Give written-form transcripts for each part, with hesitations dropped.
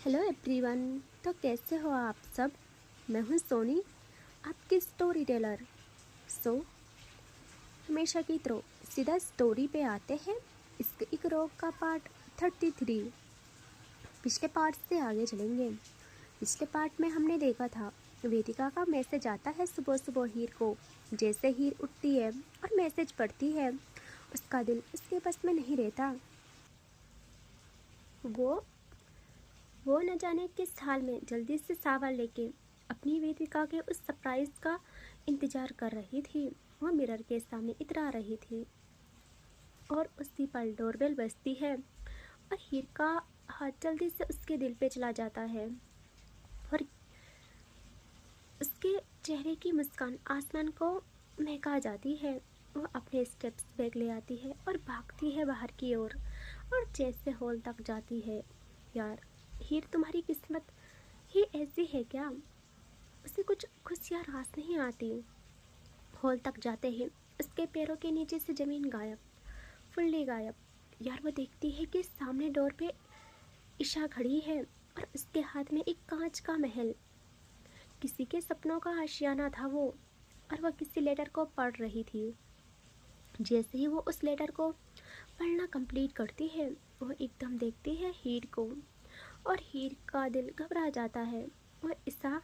Hello everyone. तो कैसे हो आप सब। मैं हूँ सोनी, आपकी स्टोरी टेलर। हमेशा की तरह सीधा स्टोरी पे आते हैं। इसके एक रोग का पार्ट 33। पिछले पार्ट से आगे चलेंगे। पिछले पार्ट में हमने देखा था वेदिका का मैसेज आता है सुबह सुबह हीर को। जैसे हीर उठती है और मैसेज पढ़ती है, उसका दिल उसके बस में नहीं रहता। वो न जाने किस हाल में जल्दी से सावर लेके अपनी वेदिका के उस सरप्राइज का इंतजार कर रही थी। वो मिरर के सामने इतरा रही थी और उसी पल डोरबेल बजती है और हीर का हाथ जल्दी से उसके दिल पे चला जाता है और उसके चेहरे की मुस्कान आसमान को महका जाती है। वो अपने स्टेप्स बैग ले आती है और भागती है बाहर की ओर और जैसे हॉल तक जाती है। यार हीर, तुम्हारी किस्मत ही ऐसी है क्या। उसे कुछ खुशियाँ रास नहीं आती। हॉल तक जाते ही उसके पैरों के नीचे से जमीन गायब, फुल्ली गायब। यार वो देखती है कि सामने डोर पे ईशा खड़ी है और उसके हाथ में एक कांच का महल। किसी के सपनों का आशियाना था वो, और वह किसी लेटर को पढ़ रही थी। जैसे ही वो उस लेटर को पढ़ना कंप्लीट करती है, वो एकदम देखती है हीर को और हीर का दिल घबरा जाता है। और ईशा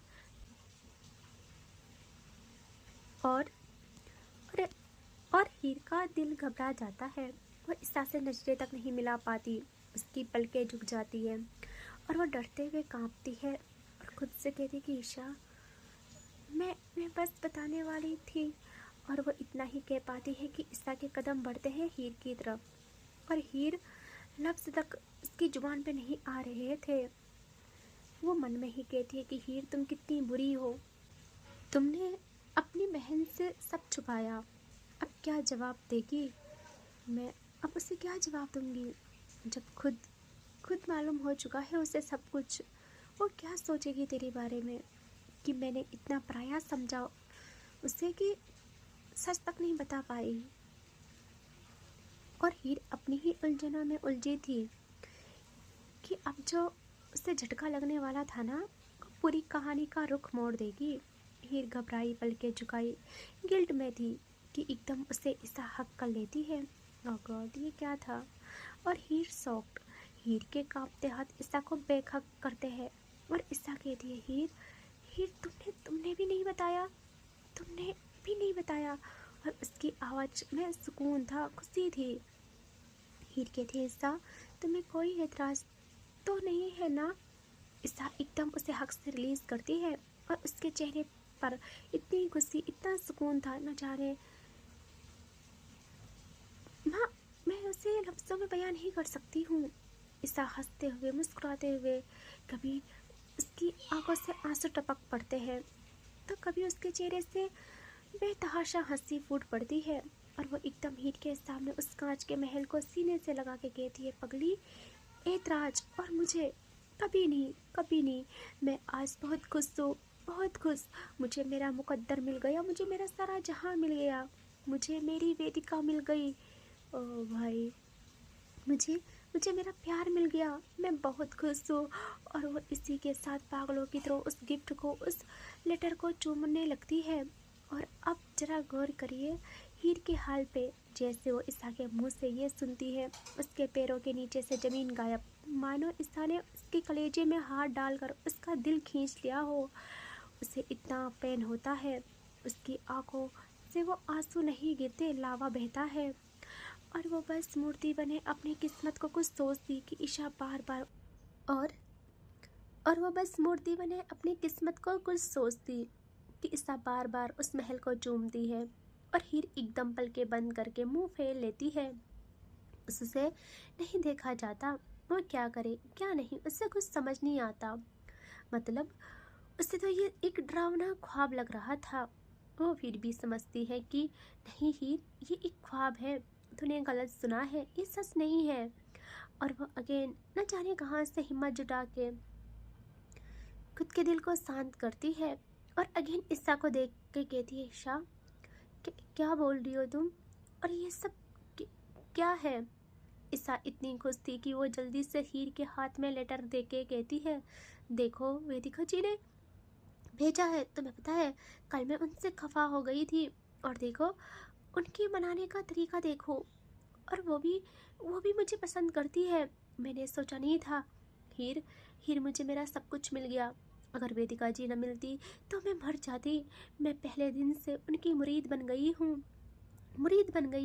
और और, और हीर का दिल घबरा जाता है। वह ईशा से नजरें तक नहीं मिला पाती। उसकी पलकें झुक जाती है और वह डरते हुए कांपती है और खुद से कहती कि ईशा, मैं बस बताने वाली थी। और वो इतना ही कह पाती है कि ईशा के कदम बढ़ते हैं हीर की तरफ और हीर लफ्ज तक उसकी जुबान पे नहीं आ रहे थे। वो मन में ही कहती है कि हीर, तुम कितनी बुरी हो। तुमने अपनी बहन से सब छुपाया, अब क्या जवाब देगी। मैं अब उसे क्या जवाब दूंगी जब खुद खुद मालूम हो चुका है उसे सब कुछ। वो क्या सोचेगी तेरे बारे में कि मैंने इतना प्रयास समझा उसे कि सच तक नहीं बता पाई। और हीर अपनी ही उलझनों में उलझी थी कि अब जो उसे झटका लगने वाला था ना, वो पूरी कहानी का रुख मोड़ देगी। हीर घबराई, पलकें झुकाई, गिल्ट में थी कि एकदम उसे ईशा हक कर लेती है। ओह गॉड, ये क्या था। और हीर सॉफ्ट, हीर के कांपते हाथ ईशा को बेखक करते हैं और ईशा कहती है, हीर हीर, तुमने भी नहीं बताया, तुमने भी नहीं बताया। और उसकी आवाज़ में सुकून था, खुशी थी। हीर कहती है, ईशा तुम्हें कोई एतराज़ तो नहीं है ना। ईशा एकदम उसे हक से रिलीज करती है और उसके चेहरे पर इतनी खुशी, इतना सुकून था, न जाने। माँ, मैं उसे लफ्ज़ों में बयान नहीं कर सकती हूँ। ईशा हंसते हुए, मुस्कुराते हुए, कभी उसकी आंखों से आंसू टपक पड़ते हैं तो कभी उसके चेहरे से बेतहाशा हंसी फूट पड़ती है। और वो एकदम हीर के सामने उस कांच के महल को सीने से लगा के कहती है, पगली, ऐतराज और मुझे कभी नहीं, कभी नहीं। मैं आज बहुत खुश हूँ, बहुत खुश। मुझे मेरा मुकद्दर मिल गया, मुझे मेरा सारा जहां मिल गया, मुझे मेरी वेदिका मिल गई। ओ भाई, मुझे मुझे मेरा प्यार मिल गया, मैं बहुत खुश हूँ। और वो इसी के साथ पागलों की तरह उस गिफ्ट को, उस लेटर को चूमने लगती है। और अब जरा गौर करिए हीर के हाल पे। जैसे वो ईशा के मुंह से ये सुनती है, उसके पैरों के नीचे से जमीन गायब, मानो ईशा ने उसके कलेजे में हाथ डालकर उसका दिल खींच लिया हो। उसे इतना पेन होता है, उसकी आंखों से वो आंसू नहीं गिरते, लावा बहता है। और वो बस मूर्ति बने अपनी किस्मत को कुछ सोचती कि ईशा बार बार और और वो बस मूर्ति बने अपनी किस्मत को कुछ सोचती कि ईशा बार बार उस महल को चूमती है। और हीर एकदम पलकें बंद करके मुंह फेर लेती है। उससे नहीं देखा जाता, वो क्या करे क्या नहीं, उससे कुछ समझ नहीं आता। मतलब उसे तो ये एक डरावना ख्वाब लग रहा था। वो फिर भी समझती है कि नहीं हीर, ये एक ख्वाब है, तूने गलत सुना है, ये सच नहीं है। और वो अगेन न जाने कहाँ से हिम्मत जुटा के खुद के दिल को शांत करती है और अगेन ईशा को देख के कहती है, ईशा, क्या बोल रही हो तुम, और ये सब क्या है। ईसा इतनी खुश थी कि वो जल्दी से हीर के हाथ में लेटर दे के कहती है, देखो वेदिका जी ने भेजा है, तुम्हें पता है कल मैं उनसे खफा हो गई थी, और देखो उनकी मनाने का तरीका देखो, और वो भी मुझे पसंद करती है। मैंने सोचा नहीं था। हीर हीर मुझे मेरा सब कुछ मिल गया। अगर वेदिका जी न मिलती तो मैं मर जाती। मैं पहले दिन से उनकी मुरीद बन गई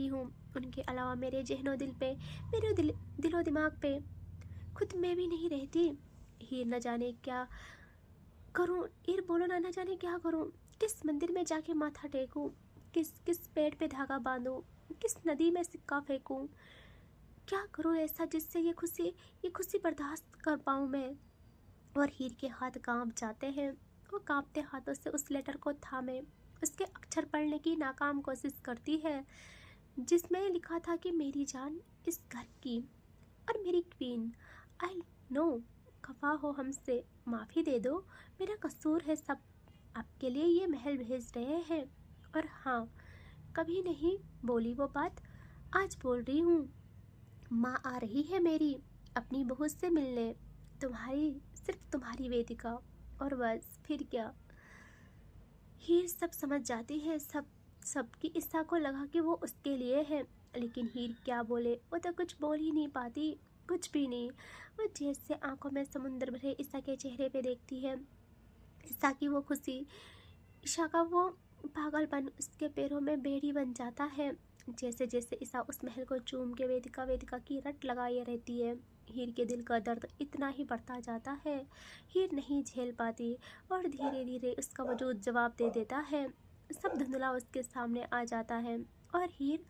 हूँ। उनके अलावा मेरे जहनो दिल पे, मेरे दिलो दिमाग पे खुद मैं भी नहीं रहती। हीर न जाने क्या करूं, हीर बोलो ना, न जाने क्या करूं। किस मंदिर में जाके माथा टेकूं, किस पेड़ पे धागा बांधूं, किस नदी में सिक्का फेंकूं, क्या करूं ऐसा जिससे ये खुशी बर्दाश्त कर पाऊं मैं। और हीर के हाथ कांप जाते हैं। वो कांपते हाथों से उस लेटर को थामे उसके अक्षर पढ़ने की नाकाम कोशिश करती है, जिसमें लिखा था कि मेरी जान इस घर की और मेरी क्वीन, आई नो खफा हो हमसे, माफ़ी दे दो, मेरा कसूर है सब। आपके लिए ये महल भेज रहे हैं। और हाँ, कभी नहीं बोली वो बात, आज बोल रही हूँ। माँ आ रही है मेरी अपनी बहू से मिलने, सिर्फ तुम्हारी वेदिका। और बस फिर क्या। हीर सब समझ जाती है, सबकी ईसा को लगा कि वो उसके लिए है, लेकिन हीर क्या बोले, वो तो कुछ बोल ही नहीं पाती, कुछ भी नहीं। वो जैसे आंखों में समुंदर भरे ईसा के चेहरे पे देखती है, ईसा की वो खुशी, ईशा का वो पागलपन उसके पैरों में बेड़ी बन जाता है। जैसे जैसे ईसा उस महल को चूम के वेदिका की रट लगाए रहती है, हीर के दिल का दर्द इतना ही बढ़ता जाता है। हीर नहीं झेल पाती और धीरे धीरे उसका वजूद जवाब दे देता है। सब धुंधला उसके सामने आ जाता है और हीर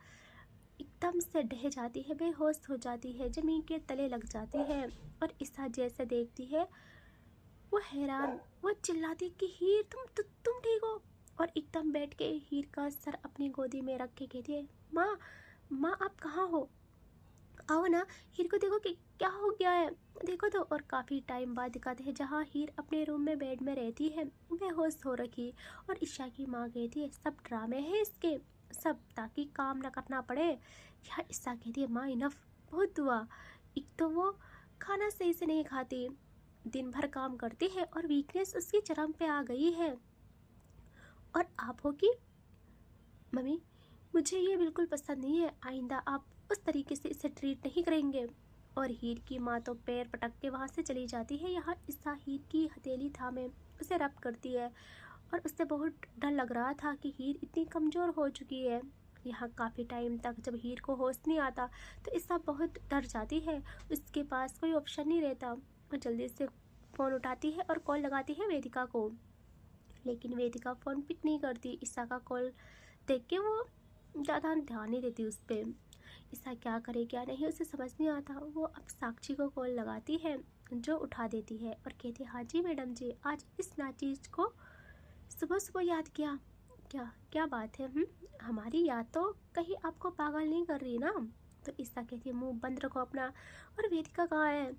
एकदम से ढह जाती है, बेहोश हो जाती है, जमीन के तले लग जाती है। और ईसा जैसे देखती है वो हैरान, वो चिल्लाती कि हीर तुम ठीक हो। और एकदम बैठ के हीर का सर अपनी गोदी में रख के कहती है, माँ माँ आप कहाँ हो, आओ ना, हीर को देखो कि क्या हो गया है, देखो तो। और काफ़ी टाइम बाद दिखाते हैं जहाँ हीर अपने रूम में बेड में रहती है, बेहोश हो रखी। और ईशा की माँ कहती है सब ड्रामे हैं इसके, सब ताकि काम ना करना पड़े। यह ईशा कहती है माँ इनफ, बहुत हुआ। एक तो वो खाना सही से नहीं खाती, दिन भर काम करती है और वीकनेस उसकी चरम पे आ गई है। और आप हो कि मम्मी, मुझे ये बिल्कुल पसंद नहीं है, आइंदा आप उस तरीके से इसे ट्रीट नहीं करेंगे। और हीर की माँ तो पैर पटक के वहाँ से चली जाती है। यहाँ ईसा हीर की हथेली थामे उसे रब करती है और उससे बहुत डर लग रहा था कि हीर इतनी कमज़ोर हो चुकी है। यहाँ काफ़ी टाइम तक जब हीर को होश नहीं आता तो ईसा बहुत डर जाती है, उसके पास कोई ऑप्शन नहीं रहता। वो जल्दी से फ़ोन उठाती है और कॉल लगाती है वेदिका को, लेकिन वेदिका फ़ोन पिक नहीं करती। ईसा का कॉल देख के वो ज़्यादा ध्यान नहीं देती उस पर। ईसा क्या करे क्या नहीं उसे समझ नहीं आता। वो अब साक्षी को कॉल लगाती है, जो उठा देती है और कहती है, हाँ जी मैडम जी, आज इस नाचीज को सुबह सुबह याद किया, क्या क्या बात है। हमारी याद तो कहीं आपको पागल नहीं कर रही ना। तो ईसा कहती है, मुंह बंद रखो अपना। और वेदिका कहाँ है,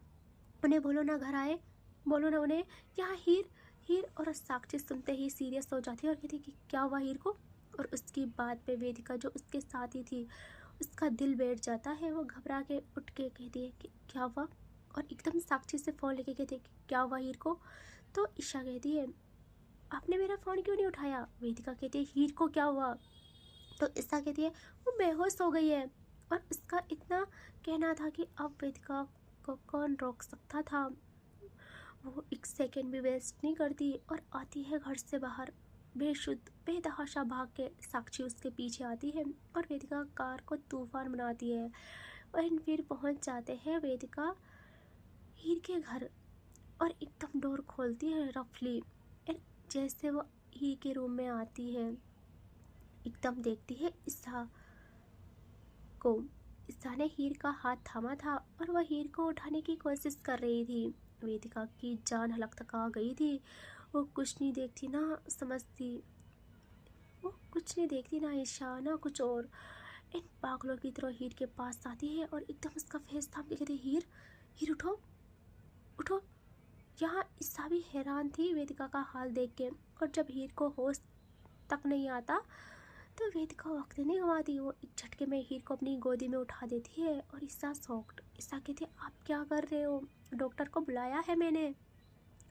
उन्हें बोलो ना घर आए, बोलो ना उन्हें। यहाँ हीर हीर। और साक्षी सुनते ही सीरियस हो जाती है और कहती है कि क्या हुआ हीर को। और उसकी बात पे वेदिका जो उसके साथ ही थी, उसका दिल बैठ जाता है। वो घबरा के उठ के कहती है कि क्या हुआ। और एकदम साक्षी से फ़ोन लेके कहती है कि क्या हुआ हीर को। तो ईशा कहती है, आपने मेरा फ़ोन क्यों नहीं उठाया। वेदिका कहती है, हीर को क्या हुआ। तो ईशा कहती है, वो बेहोश हो गई है। और उसका इतना कहना था कि अब वेदिका को कौन रोक सकता था। वो एक सेकेंड भी वेस्ट नहीं करती और आती है घर से बाहर, बेशुद्ध बेतहाशा भाग के। साक्षी उसके पीछे आती है और वेदिका कार को तूफान बनाती है। और फिर पहुंच जाते हैं वेदिका हीर के घर और एकदम डोर खोलती है रफली। और जैसे वो हीर के रूम में आती है, एकदम देखती है ईसा को। ईसा ने हीर का हाथ थामा था और वह हीर को उठाने की कोशिश कर रही थी। वेदिका की जान हलक तक आ गई थी। वो कुछ नहीं देखती ना समझती, वो कुछ नहीं देखती ना ईशा ना कुछ और। इन पागलों की तरह हीर के पास आती है और एकदम उसका फेस थाम के कहती, हीर हीर उठो उठो। यहाँ ईशा भी हैरान थी वेदिका का हाल देख के। और जब हीर को होश तक नहीं आता तो वेदिका वक्त नहीं गंवाती, वो एक झटके में हीर को अपनी गोदी में उठा देती है। और ईसा शॉक्ड, ईसा कहती है आप क्या कर रहे हो, डॉक्टर को बुलाया है मैंने।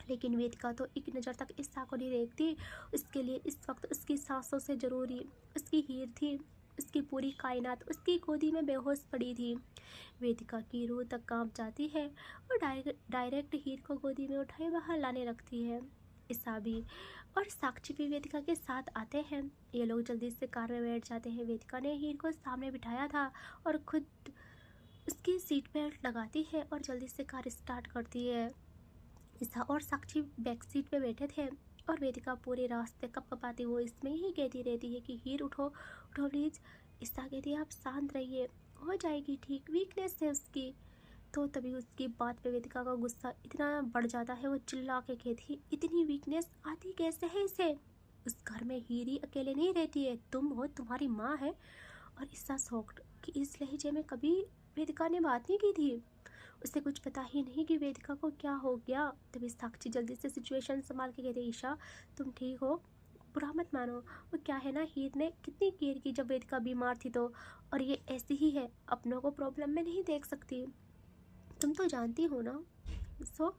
लेकिन वेदिका तो एक नज़र तक ईसा को नहीं देखती। उसके लिए इस वक्त उसकी सांसों से ज़रूरी उसकी हीर थी। उसकी पूरी कायनात उसकी गोदी में बेहोश पड़ी थी। वेदिका की रूह तक कांप जाती है और डायरेक्ट हीर को गोदी में उठाए बाहर लाने लगती है। ईसा भी और साक्षी भी वेदिका के साथ आते हैं। ये लोग जल्दी से कार में बैठ जाते हैं। वेदिका ने हीर को सामने बिठाया था और खुद उसकी सीट बेल्ट लगाती है और जल्दी से कार स्टार्ट करती है। ईसा और साक्षी बैक सीट पे बैठे थे और वेदिका पूरे रास्ते कपकपाती वो इसमें ही कहती रहती है कि हीर उठो उठो प्लीज। ईसा कहती है आप शांत रहिए, हो जाएगी ठीक, वीकनेस है उसकी। तो तभी उसकी बात पे वेदिका का गुस्सा इतना बढ़ जाता है, वो चिल्ला के कहती है इतनी वीकनेस आती कैसे है इसे, उस घर में हीर ही अकेले नहीं रहती है, तुम हो, तुम्हारी माँ है। और ईसा शॉक्ड कि इस लहजे में कभी वेदिका ने बात नहीं की थी। उसे कुछ पता ही नहीं कि वेदिका को क्या हो गया। तभी साक्षी जल्दी से सिचुएशन संभाल के कहते ईशा तुम ठीक हो, बुरा मत मानो। वो क्या है ना, हीर ने कितनी केयर की जब वेदिका बीमार थी तो, और ये ऐसी ही है, अपनों को प्रॉब्लम में नहीं देख सकती, तुम तो जानती हो ना। सो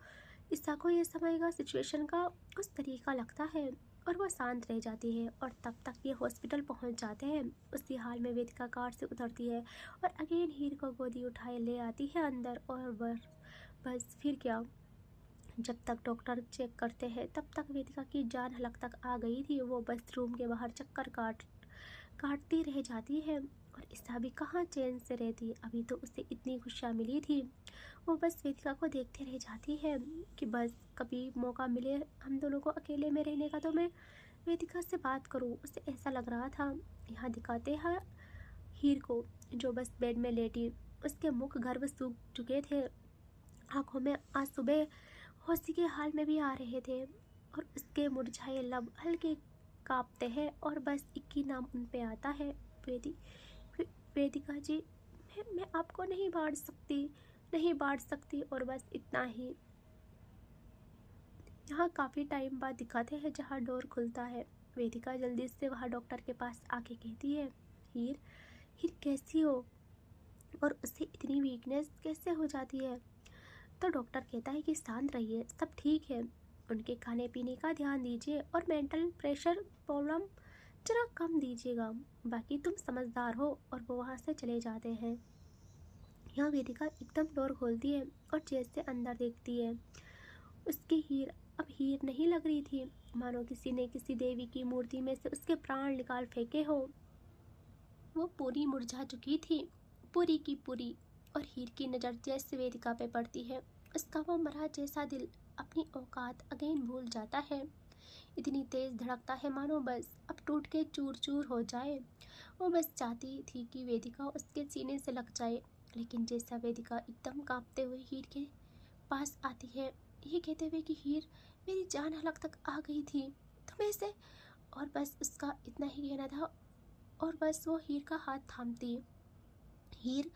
ईसा को ये समय का सिचुएशन का कुछ तरीका लगता है और वो शांत रह जाती है। और तब तक ये हॉस्पिटल पहुंच जाते हैं। उसी हाल में वेदिका कार से उतरती है और अगेन हीर को गोदी उठाए ले आती है अंदर। और बस फिर क्या, जब तक डॉक्टर चेक करते हैं तब तक वेदिका की जान हलक तक आ गई थी। वो बस रूम के बाहर चक्कर काटती रह जाती है। और ईसा भी कहाँ चैन से रहती, अभी तो उसे इतनी खुशियाँ मिली थी। वो बस वेदिका को देखते रह जाती है कि बस कभी मौका मिले हम दोनों को अकेले में रहने का तो मैं वेदिका से बात करूं। उसे ऐसा लग रहा था। यहाँ दिखाते हैं हीर को जो बस बेड में लेटी, उसके मुख गर्व सूख चुके थे, आंखों में आज सुबह होशी के हाल में भी आ रहे थे और उसके मुरझाए लब हल्के कांपते हैं और बस एक ही नाम उन पे आता है, वेदिका जी। मैं आपको नहीं बांट सकती और बस इतना ही। यहाँ काफ़ी टाइम बाद दिखाते हैं जहाँ डोर खुलता है। वेदिका जल्दी से वहाँ डॉक्टर के पास आके कहती है हीर हीर कैसी हो, और उससे इतनी वीकनेस कैसे हो जाती है। तो डॉक्टर कहता है कि शांत रहिए, सब ठीक है, उनके खाने पीने का ध्यान दीजिए और मेंटल प्रेशर प्रॉब्लम जरा कम दीजिएगा, बाकी तुम समझदार हो। और वो वहाँ से चले जाते हैं। यहाँ वेदिका एकदम डोर खोलती है और चेस्ट से अंदर देखती है। उसकी हीर अब हीर नहीं लग रही थी, मानो किसी ने किसी देवी की मूर्ति में से उसके प्राण निकाल फेंके हो। वो पूरी मुरझा चुकी थी, पूरी की पूरी। और हीर की नज़र जैसे वेदिका पे पड़ती है, उसका वो मरा जैसा दिल अपनी औकात अगेन भूल जाता है। इतनी तेज धड़कता है मानो बस अब टूट के चूर चूर हो जाए। वो बस चाहती थी कि वेदिका उसके सीने से लग जाए, लेकिन जैसा वेदिका एकदम कांपते हुए हीर के पास आती है, ये कहते हुए कि हीर मेरी जान हलक तक आ गई थी तुम्हें से, और बस उसका इतना ही कहना था। और बस वो हीर का हाथ थामती, हीर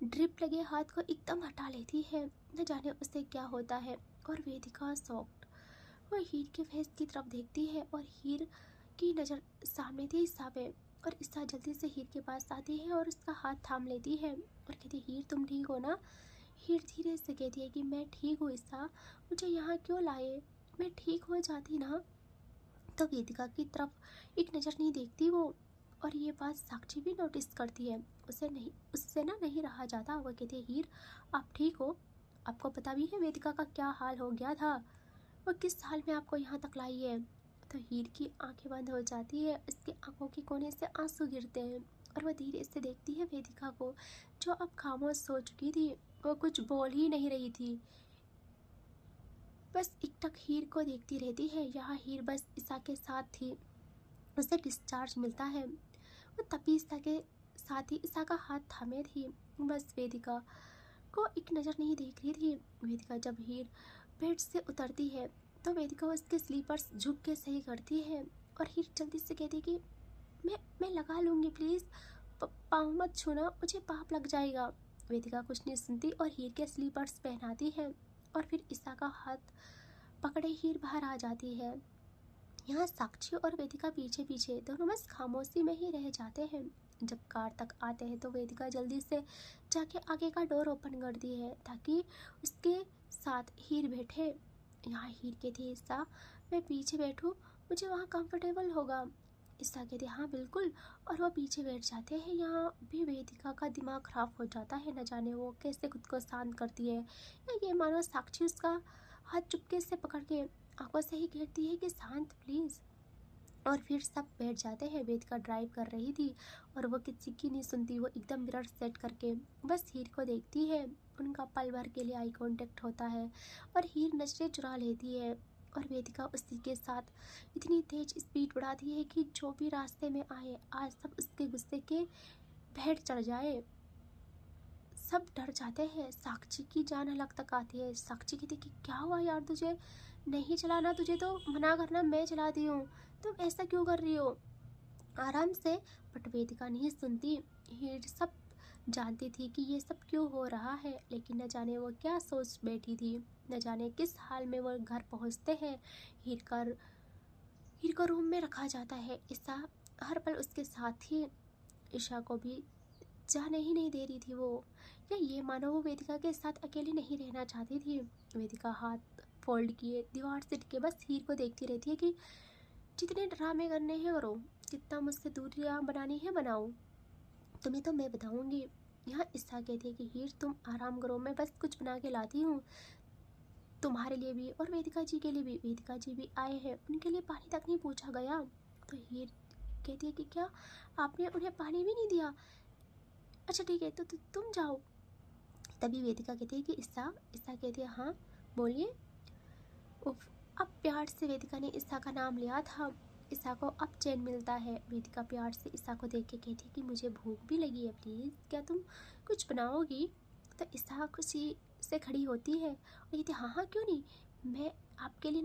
ड्रिप लगे हाथ को एकदम हटा लेती है। न जाने उसे क्या होता है। और वेदिका शॉक्ड वो हीर के फेस की तरफ देखती है और हीर की नज़र सामने थी ईसा पे। और ईसा जल्दी से हीर के पास आती है और उसका हाथ थाम लेती है और कहती हीर तुम ठीक हो ना। हीर धीरे से कहती है कि मैं ठीक हूँ ईसा, मुझे यहाँ क्यों लाए, मैं ठीक हो जाती ना। तो वेदिका की तरफ एक नज़र नहीं देखती वो। और ये बात साक्षी भी नोटिस करती है। उससे नहीं रहा जाता। वो कहती है हीर आप ठीक हो, आपको पता भी है वेदिका का क्या हाल हो गया था, वो किस हाल में आपको यहाँ तक लाई है। तो हीर की आंखें बंद हो जाती है, उसकी आंखों के कोने से आंसू गिरते हैं और वह धीरे से देखती है वेदिका को जो अब खामोश हो चुकी थी। वो कुछ बोल ही नहीं रही थी, बस एकटक हीर को देखती रहती है। यहाँ हीर बस ईसा के साथ थी, उसे डिस्चार्ज मिलता है। वो तभी ईसा के साथ ही ईसा का हाथ थामे थी, बस वेदिका को एक नज़र नहीं देख रही थी। वेदिका जब हीर बेड से उतरती है तो वेदिका उसके स्लीपर्स झुक के सही करती है और हीर जल्दी से कहती कि मैं लगा लूँगी प्लीज़, पाँव मत छूना, मुझे पाप लग जाएगा। वेदिका कुछ नहीं सुनती और हीर के स्लीपर्स पहनाती है और फिर ईसा का हाथ पकड़े हीर बाहर आ जाती है। यहाँ साक्षी और वेदिका पीछे पीछे दोनों बस खामोशी में ही रह जाते हैं। जब कार तक आते हैं तो वेदिका जल्दी से जाके आगे का डोर ओपन कर दी है ताकि उसके साथ हीर बैठे। यहाँ हीर कहती है ईसा मैं पीछे बैठूं, मुझे वहाँ कंफर्टेबल होगा। ईसा कहती है हाँ बिल्कुल, और वो पीछे बैठ जाते हैं। यहाँ भी वेदिका का दिमाग खराब हो जाता है, न जाने वो कैसे खुद को शांत करती है, या ये मानो साक्षी उसका हाथ चुपके से पकड़ के आंखों से ही कहती है कि शांत प्लीज़। और फिर सब बैठ जाते हैं। वेदिका ड्राइव कर रही थी और वो किसी की नहीं सुनती। वो एकदम मिरर सेट करके बस हीर को देखती है। उनका पल भर के लिए आई कांटेक्ट होता है और हीर नजरें चुरा लेती है। और वेदिका उसी के साथ इतनी तेज स्पीड बढ़ाती है कि जो भी रास्ते में आए आज सब उसके गुस्से के भेंट चढ़ जाए। सब डर जाते हैं। साक्षी की जान हलक तक आती है। साक्षी कहती कि क्या हुआ यार, तुझे नहीं चलाना, तुझे तो मना करना मैं चलाती हूँ, तुम ऐसा क्यों कर रही हो, आराम से। बट वेदिका नहीं सुनती। हीर सब जानती थी कि ये सब क्यों हो रहा है, लेकिन न जाने वो क्या सोच बैठी थी। न जाने किस हाल में वो घर पहुँचते हैं। हीर को रूम में रखा जाता है। ईसा हर पल उसके साथ ही। ईशा को भी जाने ही नहीं दे रही थी वो, या ये मानो वो वेदिका के साथ अकेली नहीं रहना चाहती थी। वेदिका हाथ फोल्ड किए दीवार से टिके बस हीर को देखती रहती है कि जितने ड्रामे करने हैं करो, जितना मुझसे दूरियां बनानी है बनाओ, तुम्हें तो मैं बताऊंगी। यहाँ ईसा कहती है कि हीर तुम आराम करो, मैं बस कुछ बना के लाती हूँ तुम्हारे लिए भी और वेदिका जी के लिए भी। वेदिका जी भी आए हैं, उनके लिए पानी तक नहीं पूछा गया। तो हीर कहती है कि क्या आपने उन्हें पानी भी नहीं दिया, अच्छा ठीक है तो तुम जाओ। तभी वेदिका कहती है कि ईसा कहती है हाँ बोलिए। उफ, अब प्यार से वेदिका ने ईसा का नाम लिया था। ईसा को अब चैन मिलता है। वेदिका प्यार से ईसा को देख के कहती है कि मुझे भूख भी लगी है, प्लीज़ क्या तुम कुछ बनाओगी। तो ईसा खुशी से खड़ी होती है और कहती है हाँ हाँ क्यों नहीं, मैं आपके लिए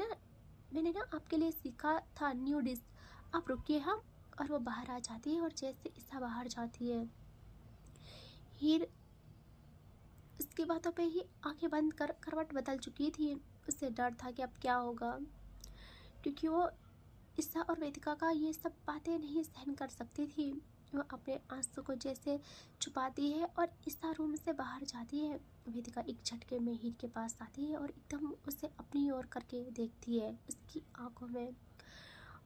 मैंने आपके लिए सीखा था न्यू डिश, आप रुकिए हाँ। और वो बाहर आ जाती है और जैसे ईसा बाहर जाती है हीर उसकी बातों पे ही आंखें बंद कर करवट बदल चुकी थी। उसे डर था कि अब क्या होगा, क्योंकि वो ईसा और वेदिका का ये सब बातें नहीं सहन कर सकती थी। वो अपने आंसू को जैसे छुपाती है और ईसा रूम से बाहर जाती है। वेदिका एक झटके में हीर के पास आती है और एकदम उसे अपनी ओर करके देखती है उसकी आंखों में।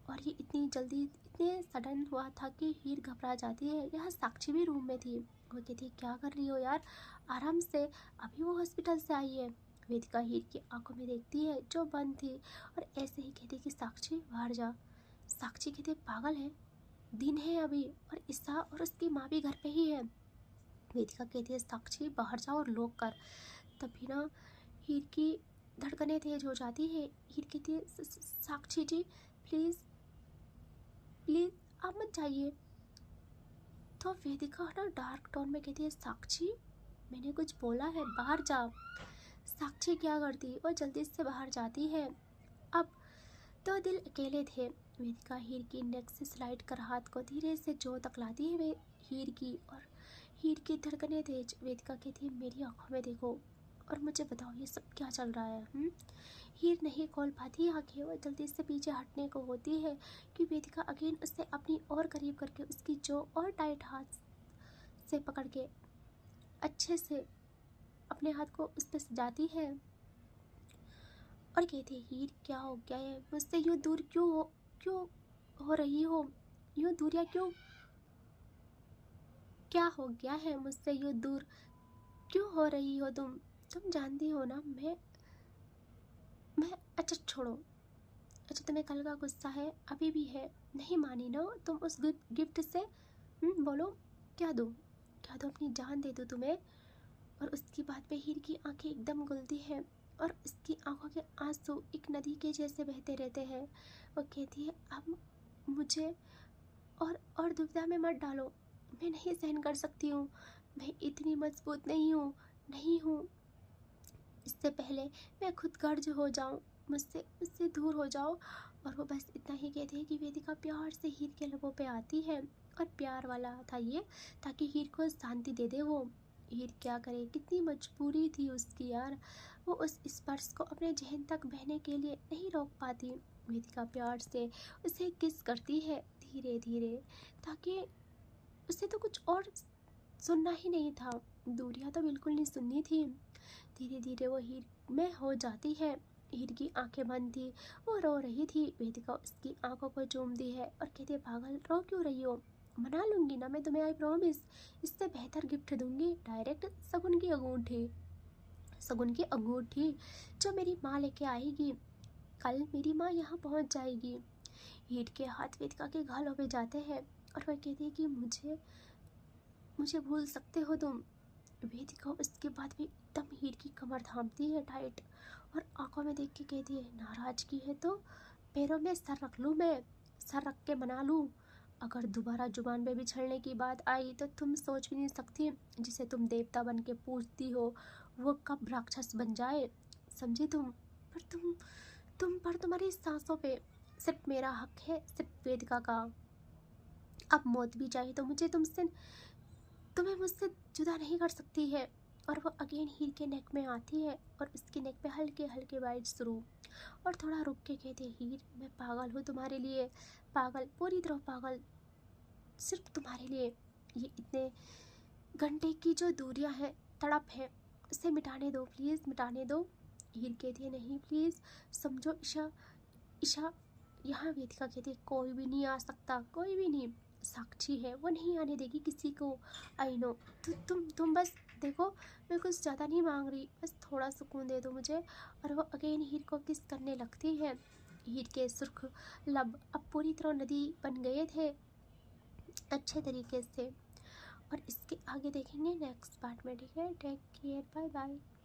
और ये इतनी जल्दी इतने सडन हुआ था कि हीर घबरा जाती है। यहाँ साक्षी भी रूम में थी। वो कहती है क्या कर रही हो यार, आराम से, अभी वो हॉस्पिटल से आई है। वेदिका हीर की आंखों में देखती है जो बंद थी और ऐसे ही कहती कि साक्षी बाहर जा। साक्षी कहती पागल है, दिन है अभी और ईसा और उसकी माँ भी घर पे ही है। वेदिका कहती है साक्षी बाहर जाओ और लॉक कर। तभी ना हीर की धड़कनें तेज हो जाती है। हीर कहती है साक्षी जी प्लीज़ प्लीज़ आप मत जाइए। तो वेदिका ना डार्क टोन में कहती है साक्षी मैंने कुछ बोला है, बाहर जा। साक्षी क्या करती, वो जल्दी से बाहर जाती है। अब तो दिल अकेले थे। वेदिका हीर की नेक से स्लाइड कर हाथ को धीरे से जो तकलाती है वे हीर की, और हीर की धड़कनें तेज। वेदिका कहती है मेरी आंखों में देखो और मुझे बताओ ये सब क्या चल रहा है। हीर नहीं खोल पाती आंखें, वो जल्दी से पीछे हटने को होती है कि वेदिका अगेन उससे अपनी और करीब करके उसकी जो और टाइट हाथ से पकड़ के अच्छे से अपने हाथ को उस पर सजाती है और कहती है हीर क्या हो गया है, मुझसे यूँ दूर क्यों हो रही हो, यूँ दूरियाँ क्यों, क्या हो गया है, मुझसे यूँ दूर क्यों हो रही हो तुम जानती हो ना मैं अच्छा छोड़ो, अच्छा तुम्हें कल का गुस्सा है, अभी भी है, नहीं मानी ना तुम उस गिफ्ट से। बोलो क्या दो अपनी जान दे दो तुम्हें। और उसकी बात पे हीर की आंखें एकदम गुलती हैं और उसकी आंखों के आंसू एक नदी के जैसे बहते रहते हैं। वो कहती है अब मुझे और दुविधा में मत डालो, मैं नहीं सहन कर सकती हूँ, मैं इतनी मजबूत नहीं हूँ। इससे पहले मैं खुद गर्ज हो जाऊँ, मुझसे दूर हो जाओ। और वो बस इतना ही कहती है कि वेदिका प्यार से हीर के लबों पे आती है और प्यार वाला था ये, ताकि हीर को शांति दे दे वो। हीर क्या करे, कितनी मजबूरी थी उसकी यार। वो उस स्पर्श को अपने जहन तक बहने के लिए नहीं रोक पाती। वेदिका प्यार से उसे किस करती है धीरे धीरे, ताकि उसे तो कुछ और सुनना ही नहीं था, दूरियां तो बिल्कुल नहीं सुननी थी। धीरे धीरे वो हीर में हो जाती है। हीर की आंखें बंद थी, वो रो रही थी। वेदिका उसकी आंखों को चूमती है और कहती है, पागल रो क्यों रही हो, मना लूंगी ना मैं तुम्हें, आई प्रॉमिस। इससे बेहतर गिफ्ट दूंगी, डायरेक्ट शगुन की अंगूठी जो मेरी माँ लेके आएगी। कल मेरी माँ यहाँ पहुँच जाएगी। हीर के हाथ वेदिका के गालों पे जाते हैं और वह कहती है कि मुझे भूल सकते हो तुम। वेदिका उसके बाद भी एकदम हीर की कमर थामती है टाइट और आंखों में देख के कहती है, नाराजगी है तो पैरों में सर रख लूँ, मैं सर रख के मना लूँ। अगर दोबारा जुबान पे बिछड़ने की बात आई तो तुम सोच भी नहीं सकती, जिसे तुम देवता बन के पूजती हो वो कब राक्षस बन जाए, समझी तुम। पर तुम्हारी सांसों पे सिर्फ मेरा हक है, सिर्फ वेदिका का। अब मौत भी चाहिए तो तुम्हें मुझसे जुदा नहीं कर सकती है। और वो अगेन हीर के नेक में आती है और उसके नेक पे हल्के हल्के बाइट शुरू, और थोड़ा रुक के कहते, हीर मैं पागल हूँ तुम्हारे लिए, पागल, पूरी तरह पागल, सिर्फ तुम्हारे लिए। ये इतने घंटे की जो दूरियां हैं, तड़प है, उसे मिटाने दो, प्लीज़ मिटाने दो। हीर कहती है, नहीं प्लीज़ समझो ईशा, ईशा। यहाँ वेदिका कहती है, कोई भी नहीं आ सकता, कोई भी नहीं, साक्षी है, वो नहीं आने देगी किसी को। I know. तुम बस देखो, मैं कुछ ज़्यादा नहीं मांग रही, बस थोड़ा सुकून दे दो मुझे। और वो अगेन हीर को किस करने लगती है। हीर के सुर्ख लब अब पूरी तरह नदी बन गए थे अच्छे तरीके से। और इसके आगे देखेंगे नेक्स्ट पार्ट में, ठीक है। Take care, bye bye.